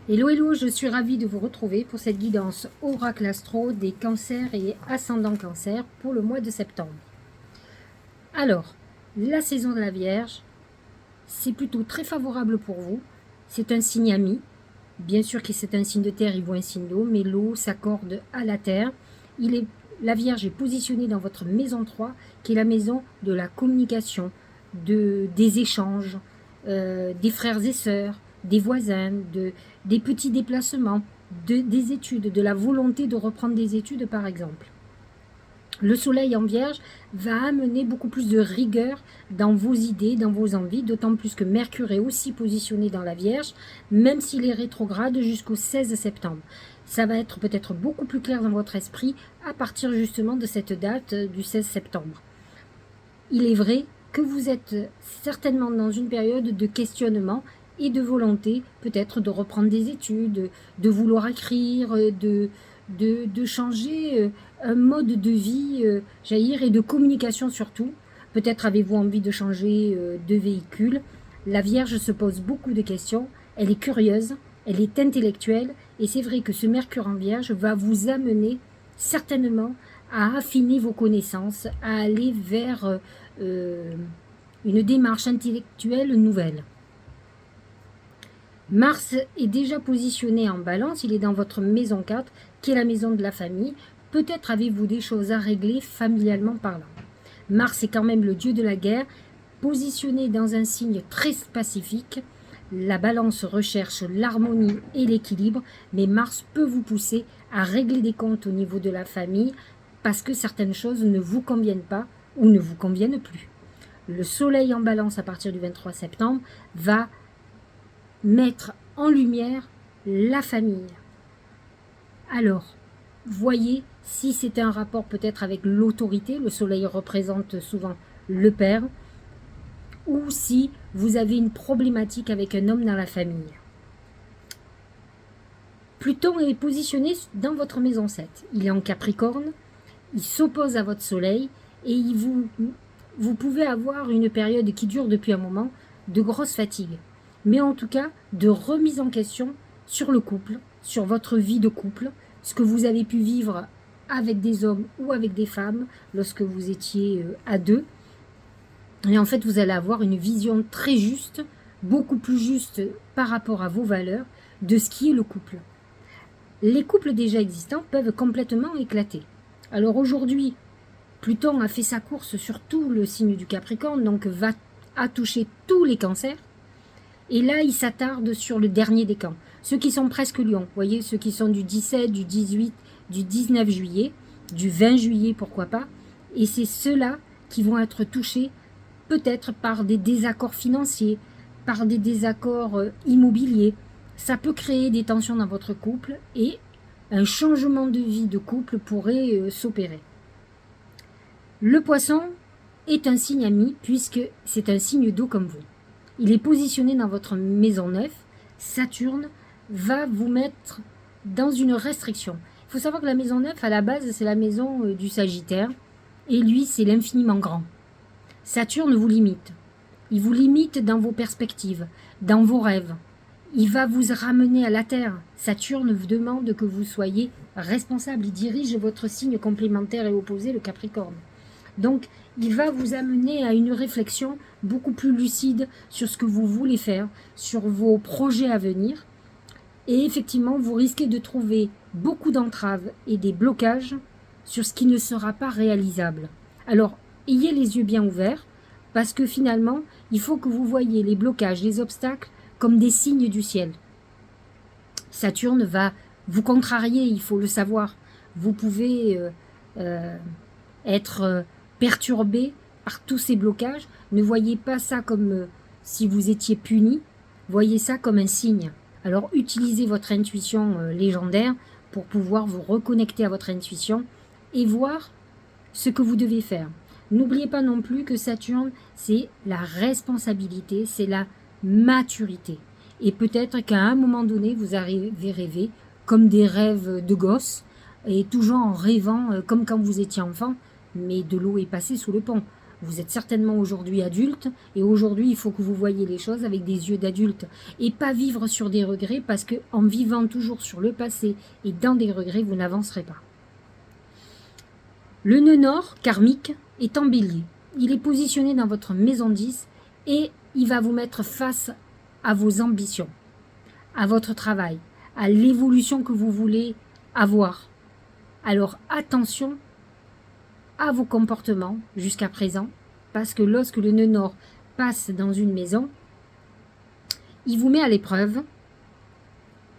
Hello, hello, je suis ravie de vous retrouver pour cette guidance Oracle Astro des cancers et ascendant cancer pour le mois de septembre. Alors, la saison de la Vierge, c'est plutôt très favorable pour vous. C'est un signe ami. Bien sûr que c'est un signe de terre, il vaut un signe d'eau, mais l'eau s'accorde à la terre. La Vierge est positionnée dans votre maison 3, qui est la maison de la communication, des échanges, des frères et sœurs, des voisins, des petits déplacements, des études, de la volonté de reprendre des études par exemple. Le soleil en Vierge va amener beaucoup plus de rigueur dans vos idées, dans vos envies, d'autant plus que Mercure est aussi positionné dans la Vierge, même s'il est rétrograde jusqu'au 16 septembre. Ça va être peut-être beaucoup plus clair dans votre esprit à partir justement de cette date du 16 septembre. Il est vrai que vous êtes certainement dans une période de questionnement et de volonté peut-être de reprendre des études, de vouloir écrire, de changer un mode de vie, jaillir, et de communication surtout. Peut-être avez-vous envie de changer de véhicule. La Vierge se pose beaucoup de questions, elle est curieuse, elle est intellectuelle, et c'est vrai que ce Mercure en Vierge va vous amener certainement à affiner vos connaissances, à aller vers une démarche intellectuelle nouvelle. Mars est déjà positionné en Balance, il est dans votre maison 4, qui est la maison de la famille. Peut-être avez-vous des choses à régler familialement parlant. Mars est quand même le dieu de la guerre, positionné dans un signe très pacifique. La Balance recherche l'harmonie et l'équilibre, mais Mars peut vous pousser à régler des comptes au niveau de la famille parce que certaines choses ne vous conviennent pas ou ne vous conviennent plus. Le soleil en Balance à partir du 23 septembre va mettre en lumière la famille. Alors, voyez si c'est un rapport peut-être avec l'autorité, le soleil représente souvent le père, ou si vous avez une problématique avec un homme dans la famille. Pluton est positionné dans votre maison 7. Il est en Capricorne, il s'oppose à votre soleil et vous pouvez avoir une période qui dure depuis un moment de grosse fatigue. Mais en tout cas, de remise en question sur le couple, sur votre vie de couple, ce que vous avez pu vivre avec des hommes ou avec des femmes lorsque vous étiez à deux. Et en fait, vous allez avoir une vision très juste, beaucoup plus juste par rapport à vos valeurs, de ce qui est le couple. Les couples déjà existants peuvent complètement éclater. Alors aujourd'hui, Pluton a fait sa course sur tout le signe du Capricorne, donc a touché tous les cancers. Et là, il s'attarde sur le dernier des camps. Ceux qui sont presque Lion, vous voyez, ceux qui sont du 17, du 18, du 19 juillet, du 20 juillet, pourquoi pas. Et c'est ceux-là qui vont être touchés peut-être par des désaccords financiers, par des désaccords immobiliers. Ça peut créer des tensions dans votre couple et un changement de vie de couple pourrait s'opérer. Le Poisson est un signe ami puisque c'est un signe d'eau comme vous. Il est positionné dans votre maison 9. Saturne va vous mettre dans une restriction. Il faut savoir que la maison 9, à la base, c'est la maison du Sagittaire. Et lui, c'est l'infiniment grand. Saturne vous limite. Il vous limite dans vos perspectives, dans vos rêves. Il va vous ramener à la terre. Saturne vous demande que vous soyez responsable. Il dirige votre signe complémentaire et opposé, le Capricorne. Donc, il va vous amener à une réflexion beaucoup plus lucide sur ce que vous voulez faire, sur vos projets à venir. Et effectivement, vous risquez de trouver beaucoup d'entraves et des blocages sur ce qui ne sera pas réalisable. Alors, ayez les yeux bien ouverts, parce que finalement, il faut que vous voyez les blocages, les obstacles, comme des signes du ciel. Saturne va vous contrarier, il faut le savoir. Vous pouvez être perturbé par tous ces blocages. Ne voyez pas ça comme si vous étiez puni, voyez ça comme un signe. Alors utilisez votre intuition légendaire pour pouvoir vous reconnecter à votre intuition et voir ce que vous devez faire. N'oubliez pas non plus que Saturne, c'est la responsabilité, c'est la maturité. Et peut-être qu'à un moment donné, vous avez rêvé comme des rêves de gosse, et toujours en rêvant comme quand vous étiez enfant, mais de l'eau est passée sous le pont. Vous êtes certainement aujourd'hui adulte et aujourd'hui il faut que vous voyez les choses avec des yeux d'adulte et pas vivre sur des regrets parce que en vivant toujours sur le passé et dans des regrets, vous n'avancerez pas. Le nœud nord karmique est en bélier. Il est positionné dans votre maison 10 et il va vous mettre face à vos ambitions, à votre travail, à l'évolution que vous voulez avoir. Alors attention à vos comportements jusqu'à présent, parce que lorsque le nœud nord passe dans une maison, il vous met à l'épreuve.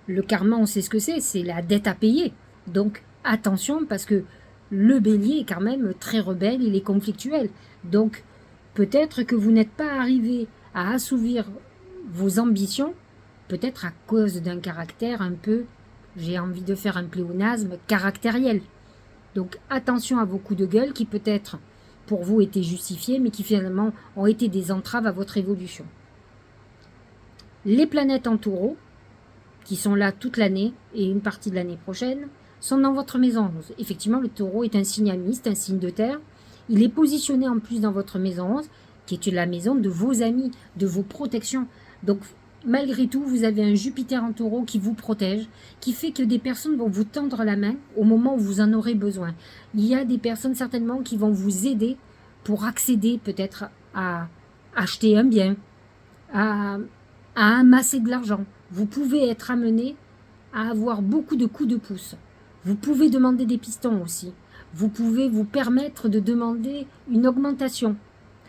Le karma, on sait ce que c'est la dette à payer. Donc attention, parce que le bélier est quand même très rebelle, il est conflictuel. Donc peut-être que vous n'êtes pas arrivé à assouvir vos ambitions, peut-être à cause d'un caractère un peu, j'ai envie de faire un pléonasme, caractériel. Donc attention à vos coups de gueule qui peut-être pour vous étaient justifiés, mais qui finalement ont été des entraves à votre évolution. Les planètes en taureau, qui sont là toute l'année et une partie de l'année prochaine, sont dans votre maison 11. Effectivement, le taureau est un signe amiste, un signe de terre. Il est positionné en plus dans votre maison 11, qui est la maison de vos amis, de vos protections. Donc, malgré tout, vous avez un Jupiter en taureau qui vous protège, qui fait que des personnes vont vous tendre la main au moment où vous en aurez besoin. Il y a des personnes certainement qui vont vous aider pour accéder peut-être à acheter un bien, à amasser de l'argent. Vous pouvez être amené à avoir beaucoup de coups de pouce. Vous pouvez demander des pistons aussi. Vous pouvez vous permettre de demander une augmentation.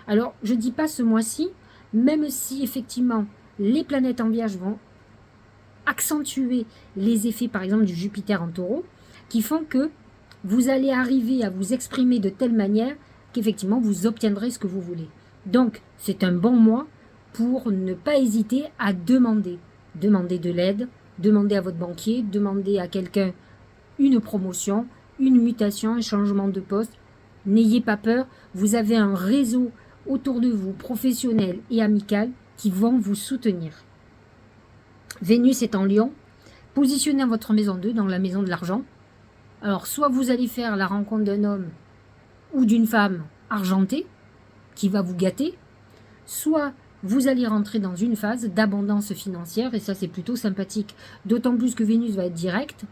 Alors, je ne dis pas ce mois-ci, même si effectivement les planètes en Vierge vont accentuer les effets, par exemple, du Jupiter en taureau, qui font que vous allez arriver à vous exprimer de telle manière qu'effectivement vous obtiendrez ce que vous voulez. Donc, c'est un bon mois pour ne pas hésiter à demander. Demander de l'aide, demander à votre banquier, demander à quelqu'un une promotion, une mutation, un changement de poste. N'ayez pas peur, vous avez un réseau autour de vous, professionnel et amical, qui vont vous soutenir. Vénus est en Lion, positionnez dans votre maison 2, dans la maison de l'argent. Alors, soit vous allez faire la rencontre d'un homme ou d'une femme argentée, qui va vous gâter, soit vous allez rentrer dans une phase d'abondance financière, et ça c'est plutôt sympathique, d'autant plus que Vénus va être directe,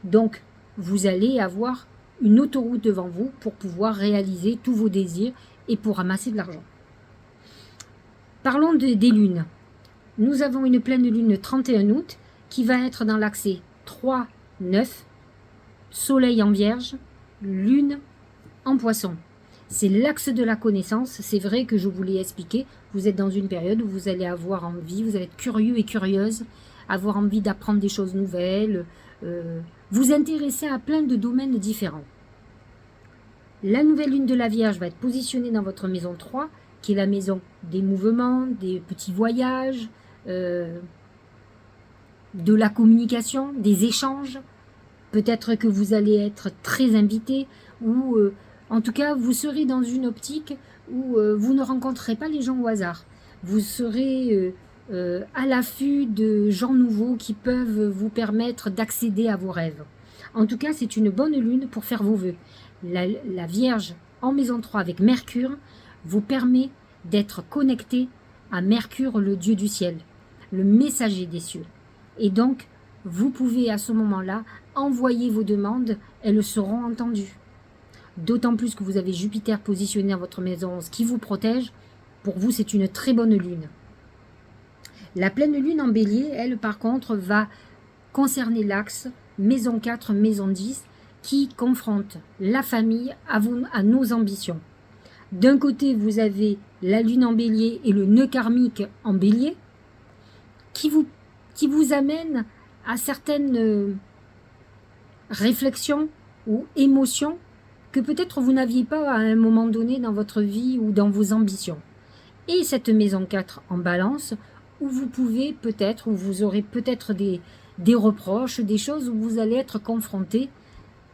donc vous allez avoir une autoroute devant vous pour pouvoir réaliser tous vos désirs et pour ramasser de l'argent. Parlons des lunes. Nous avons une pleine lune le 31 août qui va être dans l'axe 3-9, soleil en vierge, lune en poisson. C'est l'axe de la connaissance, c'est vrai que je vous l'ai expliqué, vous êtes dans une période où vous allez avoir envie, vous allez être curieux et curieuse, avoir envie d'apprendre des choses nouvelles, vous intéresser à plein de domaines différents. La nouvelle lune de la Vierge va être positionnée dans votre maison 3, qui est la maison des mouvements, des petits voyages, de la communication, des échanges. Peut-être que vous allez être très invité ou en tout cas vous serez dans une optique où vous ne rencontrerez pas les gens au hasard. Vous serez à l'affût de gens nouveaux qui peuvent vous permettre d'accéder à vos rêves. En tout cas, c'est une bonne lune pour faire vos vœux. La Vierge en maison 3 avec Mercure vous permet d'être connecté à Mercure, le dieu du ciel, le messager des cieux. Et donc, vous pouvez à ce moment-là envoyer vos demandes, elles seront entendues. D'autant plus que vous avez Jupiter positionné dans votre maison 11 qui vous protège. Pour vous, c'est une très bonne lune. La pleine lune en bélier, elle, par contre, va concerner l'axe maison 4, maison 10, qui confronte la famille à nos ambitions. D'un côté, vous avez la lune en bélier et le nœud karmique en bélier, qui vous amène à certaines réflexions ou émotions que peut-être vous n'aviez pas à un moment donné dans votre vie ou dans vos ambitions. Et cette maison 4 en balance, où vous pouvez peut-être, où vous aurez peut-être des reproches, des choses où vous allez être confronté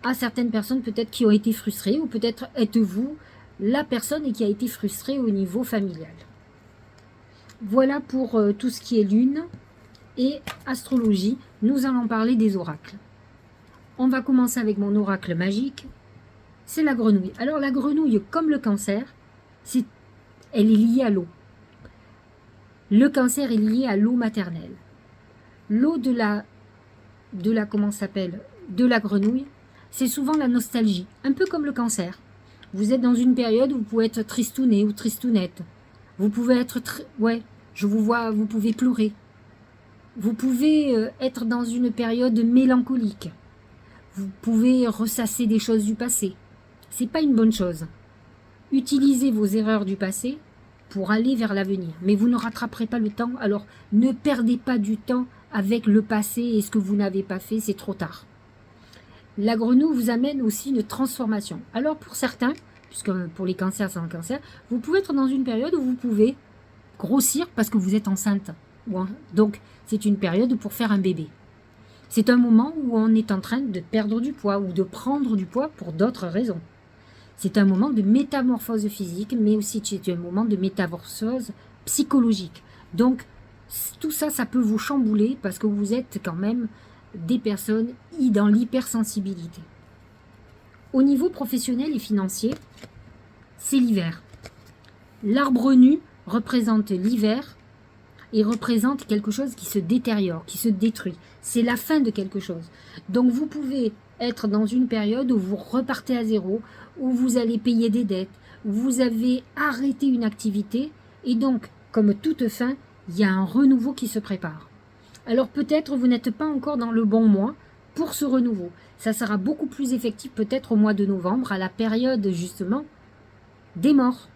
à certaines personnes peut-être qui ont été frustrées, ou peut-être êtes-vous la personne qui a été frustrée au niveau familial. Voilà pour tout ce qui est lune et astrologie. Nous allons parler des oracles. On va commencer avec mon oracle magique. C'est la grenouille. Alors la grenouille, comme le cancer, elle est liée à l'eau. Le cancer est lié à l'eau maternelle. L'eau de la comment ça s'appelle, de la grenouille, c'est souvent la nostalgie, un peu comme le cancer. Vous êtes dans une période où vous pouvez être tristouné ou tristounette. Vous pouvez être, ouais, je vous vois, vous pouvez pleurer. Vous pouvez être dans une période mélancolique. Vous pouvez ressasser des choses du passé. C'est pas une bonne chose. Utilisez vos erreurs du passé pour aller vers l'avenir. Mais vous ne rattraperez pas le temps, alors ne perdez pas du temps avec le passé et ce que vous n'avez pas fait, c'est trop tard. La grenouille vous amène aussi une transformation. Alors pour certains, puisque pour les cancers sans cancer, vous pouvez être dans une période où vous pouvez grossir parce que vous êtes enceinte. Donc c'est une période pour faire un bébé. C'est un moment où on est en train de perdre du poids ou de prendre du poids pour d'autres raisons. C'est un moment de métamorphose physique, mais aussi c'est un moment de métamorphose psychologique. Donc tout ça, ça peut vous chambouler parce que vous êtes quand même des personnes dans l'hypersensibilité. Au niveau professionnel et financier, c'est l'hiver. L'arbre nu représente l'hiver et représente quelque chose qui se détériore, qui se détruit. C'est la fin de quelque chose. Donc vous pouvez être dans une période où vous repartez à zéro, où vous allez payer des dettes, où vous avez arrêté une activité et donc, comme toute fin, il y a un renouveau qui se prépare. Alors peut-être vous n'êtes pas encore dans le bon mois pour ce renouveau. Ça sera beaucoup plus effectif peut-être au mois de novembre, à la période justement des morts.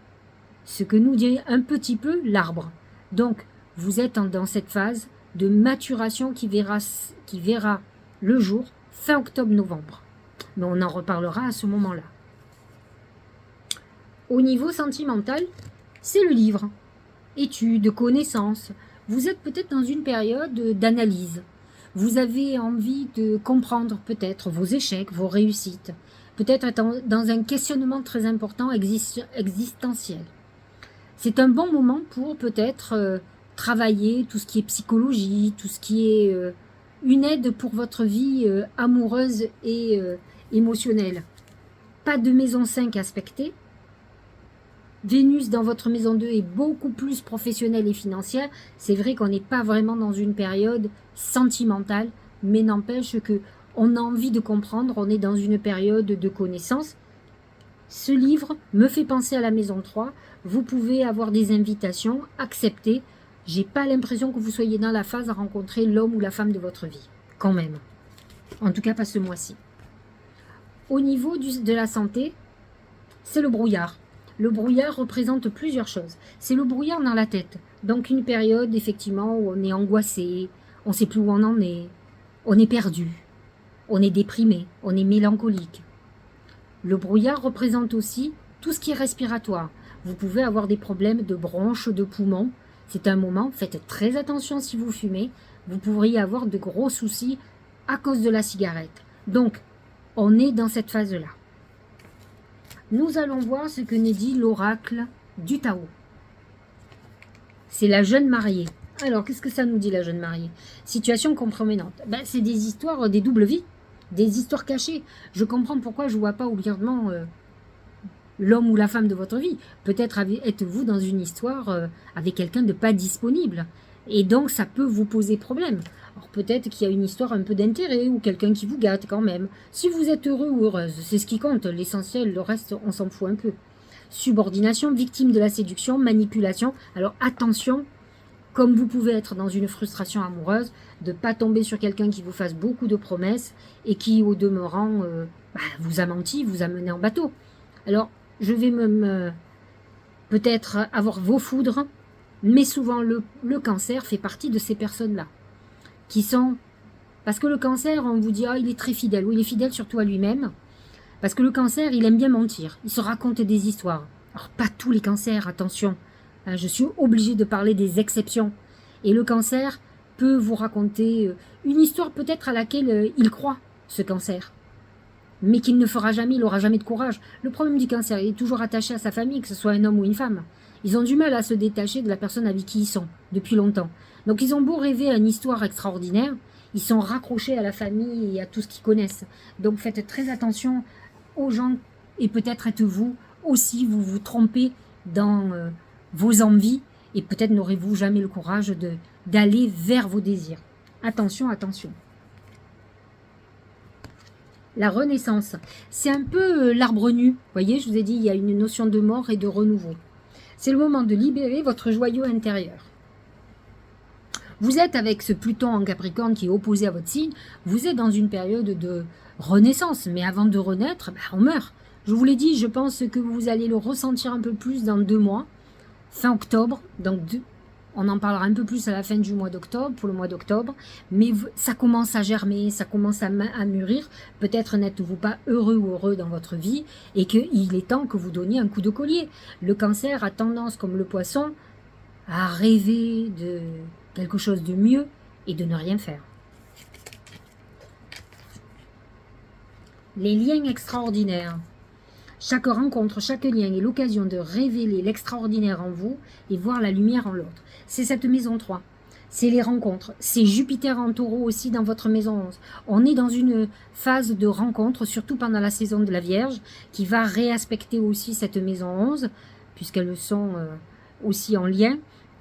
Ce que nous dit un petit peu l'arbre. Donc vous êtes dans cette phase de maturation qui verra le jour fin octobre-novembre. Mais on en reparlera à ce moment-là. Au niveau sentimental, c'est le livre. Études, connaissances. Vous êtes peut-être dans une période d'analyse. Vous avez envie de comprendre peut-être vos échecs, vos réussites. Peut-être être dans un questionnement très important existentiel. C'est un bon moment pour peut-être travailler tout ce qui est psychologie, tout ce qui est une aide pour votre vie amoureuse et émotionnelle. Pas de maison 5 aspectée. Vénus dans votre maison 2 est beaucoup plus professionnelle et financière. C'est vrai qu'on n'est pas vraiment dans une période sentimentale, mais n'empêche que on a envie de comprendre, on est dans une période de connaissance. Ce livre me fait penser à la maison 3. Vous pouvez avoir des invitations, accepter. J'ai pas l'impression que vous soyez dans la phase à rencontrer l'homme ou la femme de votre vie, quand même. En tout cas, pas ce mois-ci. Au niveau de la santé, c'est le brouillard. Le brouillard représente plusieurs choses. C'est le brouillard dans la tête. Donc une période, effectivement, où on est angoissé, on ne sait plus où on en est, on est perdu, on est déprimé, on est mélancolique. Le brouillard représente aussi tout ce qui est respiratoire. Vous pouvez avoir des problèmes de bronches, de poumons. C'est un moment, faites très attention si vous fumez. Vous pourriez avoir de gros soucis à cause de la cigarette. Donc, on est dans cette phase-là. Nous allons voir ce que nous dit l'oracle du Tao. C'est la jeune mariée. Alors, qu'est-ce que ça nous dit, la jeune mariée? Situation compromettante. C'est des histoires, des doubles vies, des histoires cachées. Je comprends pourquoi je ne vois pas ouvertement l'homme ou la femme de votre vie. Peut-être êtes-vous dans une histoire avec quelqu'un de pas disponible. Et donc, ça peut vous poser problème. Alors, peut-être qu'il y a une histoire un peu d'intérêt ou quelqu'un qui vous gâte quand même. Si vous êtes heureux ou heureuse, c'est ce qui compte. L'essentiel, le reste, on s'en fout un peu. Subordination, victime de la séduction, manipulation. Alors, attention, comme vous pouvez être dans une frustration amoureuse, de ne pas tomber sur quelqu'un qui vous fasse beaucoup de promesses et qui, au demeurant, vous a menti, vous a mené en bateau. Alors, je vais peut-être avoir vos foudres, mais souvent le cancer fait partie de ces personnes-là. Qui sont... Parce que le cancer, on vous dit, il est très fidèle. Oui, il est fidèle surtout à lui-même. Parce que le cancer, il aime bien mentir. Il se raconte des histoires. Alors, pas tous les cancers, attention. Je suis obligée de parler des exceptions. Et le cancer peut vous raconter une histoire peut-être à laquelle il croit, ce cancer. Mais qu'il ne fera jamais, il n'aura jamais de courage. Le problème du cancer, il est toujours attaché à sa famille, que ce soit un homme ou une femme. Ils ont du mal à se détacher de la personne avec qui ils sont, depuis longtemps. Donc ils ont beau rêver à une histoire extraordinaire, ils sont raccrochés à la famille et à tout ce qu'ils connaissent. Donc faites très attention aux gens, et peut-être êtes-vous aussi, vous vous trompez dans vos envies et peut-être n'aurez-vous jamais le courage d'aller vers vos désirs. Attention, attention. La renaissance, c'est un peu l'arbre nu. Vous voyez, je vous ai dit, il y a une notion de mort et de renouveau. C'est le moment de libérer votre joyau intérieur. Vous êtes avec ce Pluton en Capricorne qui est opposé à votre signe, vous êtes dans une période de renaissance. Mais avant de renaître, on meurt. Je vous l'ai dit, je pense que vous allez le ressentir un peu plus dans 2 mois, fin octobre. Donc on en parlera un peu plus à la fin du mois d'octobre, pour le mois d'octobre. Mais ça commence à germer, ça commence à mûrir. Peut-être n'êtes-vous pas heureux ou heureux dans votre vie et qu'il est temps que vous donniez un coup de collier. Le Cancer a tendance, comme le Poisson, à rêver de quelque chose de mieux et de ne rien faire. Les liens extraordinaires. Chaque rencontre, chaque lien est l'occasion de révéler l'extraordinaire en vous et voir la lumière en l'autre. C'est cette maison 3. C'est les rencontres. C'est Jupiter en Taureau aussi dans votre maison 11. On est dans une phase de rencontre, surtout pendant la saison de la Vierge, qui va réaspecter aussi cette maison 11, puisqu'elles sont aussi en lien.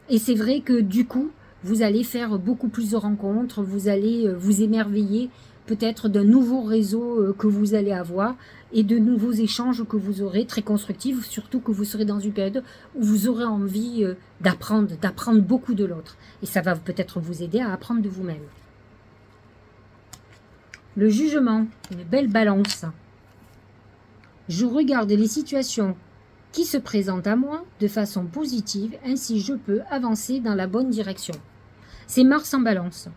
Et c'est vrai que du coup, vous allez faire beaucoup plus de rencontres, vous allez vous émerveiller peut-être d'un nouveau réseau que vous allez avoir et de nouveaux échanges que vous aurez, très constructifs, surtout que vous serez dans une période où vous aurez envie d'apprendre beaucoup de l'autre. Et ça va peut-être vous aider à apprendre de vous-même. Le jugement, une belle balance. Je regarde les situations qui se présentent à moi de façon positive, ainsi je peux avancer dans la bonne direction. C'est Mars en balance.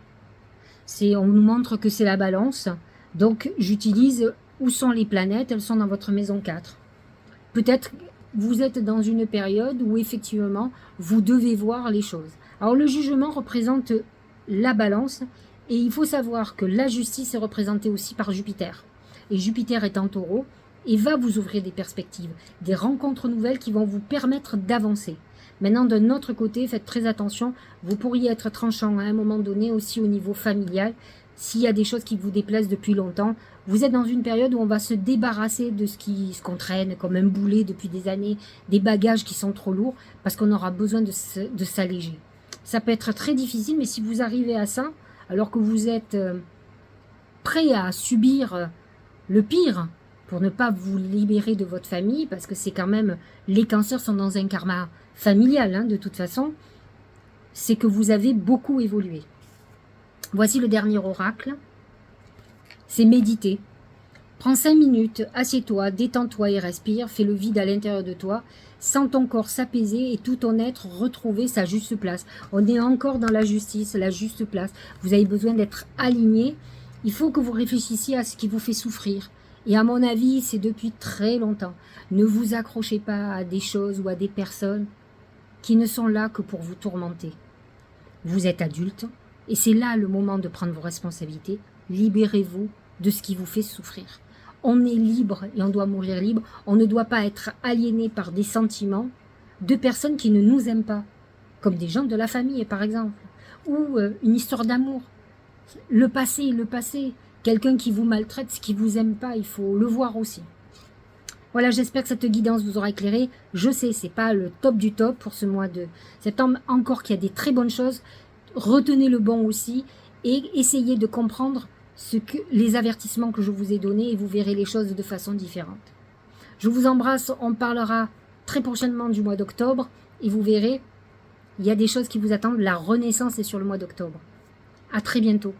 On nous montre que c'est la balance, donc j'utilise où sont les planètes, elles sont dans votre maison 4. Peut-être vous êtes dans une période où effectivement vous devez voir les choses. Alors le jugement représente la balance et il faut savoir que la justice est représentée aussi par Jupiter. Et Jupiter est en Taureau et va vous ouvrir des perspectives, des rencontres nouvelles qui vont vous permettre d'avancer. Maintenant, d'un autre côté, faites très attention, vous pourriez être tranchant à un moment donné aussi au niveau familial. S'il y a des choses qui vous déplaisent depuis longtemps, vous êtes dans une période où on va se débarrasser de ce qu'on traîne comme un boulet depuis des années, des bagages qui sont trop lourds, parce qu'on aura besoin de s'alléger. Ça peut être très difficile, mais si vous arrivez à ça, alors que vous êtes prêt à subir le pire, pour ne pas vous libérer de votre famille, parce que c'est quand même, les cancers sont dans un karma familial, de toute façon, c'est que vous avez beaucoup évolué. Voici le dernier oracle, c'est méditer. Prends 5 minutes, assieds-toi, détends-toi et respire, fais le vide à l'intérieur de toi, sens ton corps s'apaiser et tout ton être retrouver sa juste place. On est encore dans la justice, la juste place. Vous avez besoin d'être aligné. Il faut que vous réfléchissiez à ce qui vous fait souffrir. Et à mon avis, c'est depuis très longtemps. Ne vous accrochez pas à des choses ou à des personnes qui ne sont là que pour vous tourmenter. Vous êtes adulte et c'est là le moment de prendre vos responsabilités. Libérez-vous de ce qui vous fait souffrir. On est libre et on doit mourir libre. On ne doit pas être aliéné par des sentiments de personnes qui ne nous aiment pas, comme des gens de la famille par exemple, ou une histoire d'amour. Le passé. Quelqu'un qui vous maltraite, qui vous aime pas, il faut le voir aussi. Voilà, j'espère que cette guidance vous aura éclairé. Je sais, c'est pas le top du top pour ce mois de septembre. Encore qu'il y a des très bonnes choses. Retenez le bon aussi et essayez de comprendre les avertissements que je vous ai donnés et vous verrez les choses de façon différente. Je vous embrasse, on parlera très prochainement du mois d'octobre et vous verrez, il y a des choses qui vous attendent. La renaissance est sur le mois d'octobre. À très bientôt.